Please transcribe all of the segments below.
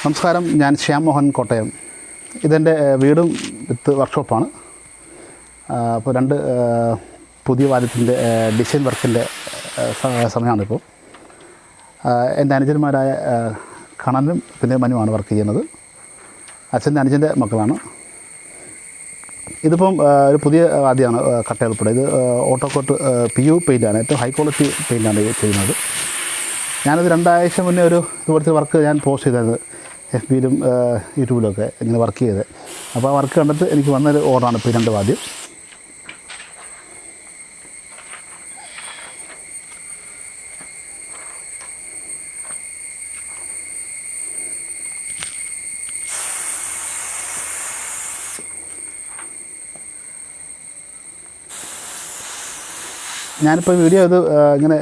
നമസ്കാരം, ഞാൻ ശ്യാം മോഹൻ കോട്ടയം. ഇതെൻ്റെ വീടും വിത്ത് വർക്ക്ഷോപ്പാണ്. അപ്പോൾ രണ്ട് പുതിയ വാദ്യത്തിൻ്റെ ഡിസൈൻ വർക്കിൻ്റെ സമയമാണിപ്പോൾ. എൻ്റെ അനുജന്മാരായ കണനും പിന്നെ മനുവാണ് വർക്ക് ചെയ്യുന്നത്. അച്ഛൻ്റെ അനുജൻ്റെ മക്കളാണ്. ഇതിപ്പം ഒരു പുതിയ വാദ്യമാണ് കട്ടയുൾപ്പെടെ. ഇത് ഓട്ടോക്കോട്ട് PU പെയിൻ്റാണ്, ഏറ്റവും ഹൈ ക്വാളിറ്റി പെയിൻ്റാണ് ചെയ്യുന്നത്. ഞാനത് 2 ആഴ്ച മുന്നേ ഇതുപോലത്തെ വർക്ക് ഞാൻ പോസ്റ്റ് ചെയ്തായിരുന്നു FBയിലും യൂട്യൂബിലൊക്കെ ഇങ്ങനെ വർക്ക് ചെയ്ത്. അപ്പോൾ ആ വർക്ക് കണ്ടിട്ട് എനിക്ക് വന്നൊരു ഓർഡറാണ് ഇപ്പോൾ ഈ 2 വാദ്യം. ഞാനിപ്പോൾ വീഡിയോ ഇങ്ങനെ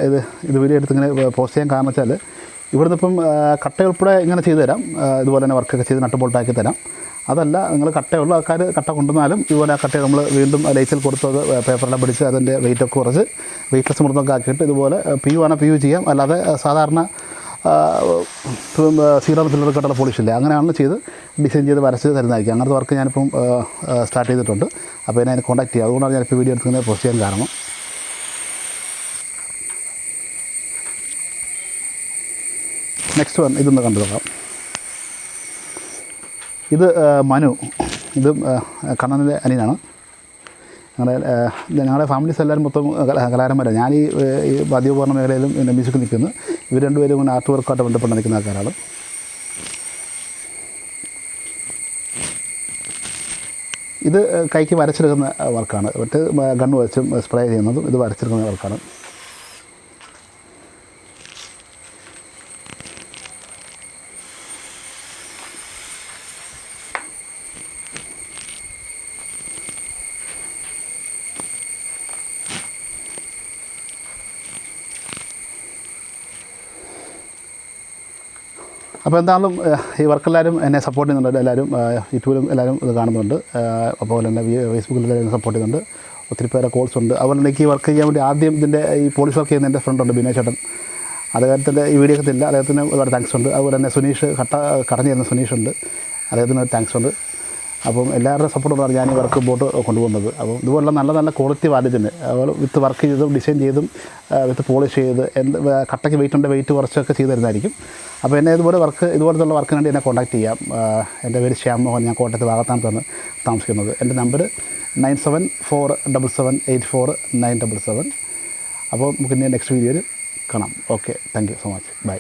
വീഡിയോ എടുത്ത് ഇങ്ങനെ പോസ്റ്റ് ചെയ്യാൻ കാരണം വെച്ചാൽ ഇവിടുന്ന് ഇപ്പം കട്ടയുൾപ്പെടെ ഇങ്ങനെ ചെയ്തു തരാം. ഇതുപോലെ തന്നെ വർക്കൊക്കെ ചെയ്ത് നട്ട് ബോൾട്ടാക്കി തരാം. അതല്ല, നിങ്ങൾ കട്ടയുള്ള ആൾക്കാർ കട്ട കൊണ്ടുവന്നാലും ഇതുപോലെ ആ കട്ട നമ്മൾ വീണ്ടും ലൈസിൽ കൊടുത്തത് പേപ്പറെല്ലാം പിടിച്ച് അതിൻ്റെ വെയിറ്റൊക്കെ കുറച്ച് വെയിറ്റ്ലെസ് മൃദമൊക്കെ ആക്കിയിട്ട് ഇതുപോലെ PU ആണ് PU ചെയ്യാം. അല്ലാതെ സാധാരണ സീറോ സിൽവർ കട്ടുള്ള പോളിഷില്ല, അങ്ങനെയാണ് ചെയ്ത് ഡിസൈൻ ചെയ്ത് വരച്ച് തരുന്നതായിരിക്കും. അങ്ങനത്തെ വർക്ക് ഞാനിപ്പം സ്റ്റാർട്ട് ചെയ്തിട്ടുണ്ട്. അപ്പോൾ എന്നെ കോൺടാക്ട് ചെയ്യുക. അതുകൊണ്ടാണ് ഞാനിപ്പോൾ വീഡിയോ എടുക്കുന്നത് പോസ്റ്റ് ചെയ്യാൻ കാരണം. നെക്സ്റ്റ് വൺ ഇതൊന്ന് കണ്ടു നോക്കാം. ഇത് മനു, ഇത് കണ്ണൻ്റെ അനിയനാണ്. ഞങ്ങളുടെ ഫാമിലീസ് എല്ലാവരും മൊത്തം കലാകാരന്മാരാണ്. ഞാൻ ഈ വാദ്യോപകരണ മേഖലയിലും മ്യൂസിക് നിൽക്കുന്നു. ഇവർ രണ്ടുപേരും ഇങ്ങനെ ആർട്ട് വർക്കായിട്ട് ബന്ധപ്പെട്ട് നിൽക്കുന്ന ആൾക്കാരാണ്. ഇത് കൈക്ക് വരച്ചെടുക്കുന്ന വർക്കാണ്. മറ്റ് ഗണ്ണ് വെച്ചും സ്പ്രേ ചെയ്യുന്നതും ഇത് വരച്ചെടുക്കുന്ന വർക്കാണ്. അപ്പോൾ എന്തായാലും ഈ വർക്കെല്ലാവരും എന്നെ സപ്പോർട്ട് ചെയ്യുന്നുണ്ട്. എല്ലാവരും യൂട്യൂബിലും എല്ലാവരും ഇത് കാണുന്നുണ്ട്. അതുപോലെ തന്നെ ഫേസ്ബുക്കിൽ എല്ലാവരും സപ്പോർട്ട് ചെയ്യുന്നുണ്ട്. ഒത്തിരി പേരെ കോൾസ് ഉണ്ട്. അതുപോലെ തന്നെ ഈ വർക്ക് ചെയ്യാൻ വേണ്ടി ആദ്യം ഇതിൻ്റെ ഈ പോളിഷ് വർക്ക് ചെയ്യുന്ന എൻ്റെ ഫ്രണ്ടുണ്ട് ബിനോയ് ചേട്ടൻ. അദ്ദേഹത്തിൻ്റെ ഈ വീഡിയോ എത്തില്ല, അദ്ദേഹത്തിന് ഒരുപാട് താങ്ക്സ് ഉണ്ട്. അതുപോലെ തന്നെ സുനീഷ് കടഞ്ഞു തരുന്ന സുനീഷ് ഉണ്ട്, അദ്ദേഹത്തിന് താങ്ക്സ് ഉണ്ട്. അപ്പം എല്ലാവരുടെ സപ്പോർട്ടുള്ളതാണ് ഞാൻ ഈ വർക്ക് ബോട്ട് കൊണ്ടുപോകുന്നത്. അപ്പം ഇതുപോലുള്ള നല്ല നല്ല ക്വാളിറ്റി വാദ്യത്തിന് അതുപോലെ വിത്ത് വർക്ക് ചെയ്തും ഡിസൈൻ ചെയ്തും വിത്ത് പോളിഷ് ചെയ്ത് കട്ടയ്ക്ക് വെയിറ്റുണ്ട്, വെയിറ്റ് കുറച്ചൊക്കെ ചെയ്ത് തരുന്നതായിരിക്കും. അപ്പോൾ എന്നെ ഇതുപോലത്തുള്ള വർക്കിന് വേണ്ടി എന്നെ കോൺടാക്ട് ചെയ്യാം. എൻ്റെ പേര് ശ്യാം മോഹൻ, ഞാൻ കോട്ടയത്ത് വാകത്താനത്താണ് താമസിക്കുന്നത്. എൻ്റെ നമ്പർ 9747784977. അപ്പോൾ നമുക്ക് ഇനി നെക്സ്റ്റ് വീഡിയോയിൽ കാണാം. Okay, thank you so much. By.